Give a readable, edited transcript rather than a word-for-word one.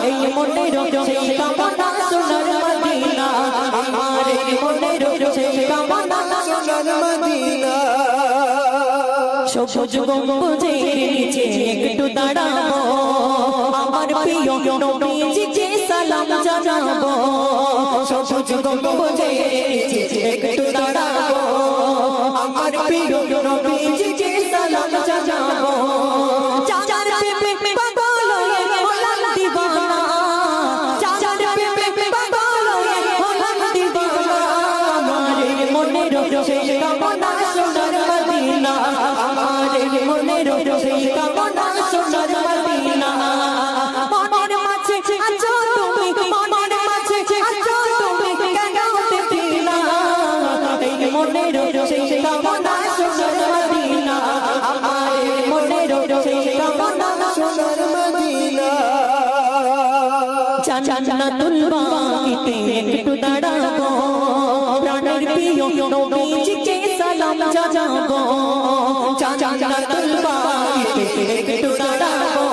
এই মনের সেই কামনা সোনার মদিনা আমার এই মনের সেই কামনা সোনার মদিনা সবুজ গম্বুজের নিচে একটু দাঁড়াবো আমার প্রিয় নবীজিকে সালাম জানাবো সবুজ গম্বুজের নিচে একটু দাঁড়াবো আমার প্রিয় নবীজিকে সালাম জানাবো চাচার প্রেমে পাগল হয়ে হলাম দিওয়ানা চাচার প্রেমে পাগল হয়ে হলাম দিওয়ানা আমার মনের সেই কামনা সোনার মদিনা আমার মনের সেই কামনা সোনার মদিনা মনের মাঝে আছো তুমি মনের মাঝে আছো তুমি কেন দেখিনা এই মনের সেই কামনা সোনার মদিনা আমার মনের সেই কামনা সোনার মদিনা জান্নাতুল বাকিতে একটু দাঁড়াবো প্রাণের প্রিয় নবীজিকে সালাম জানাবো জান্নাতুল বাকিতে একটু দাঁড়াবো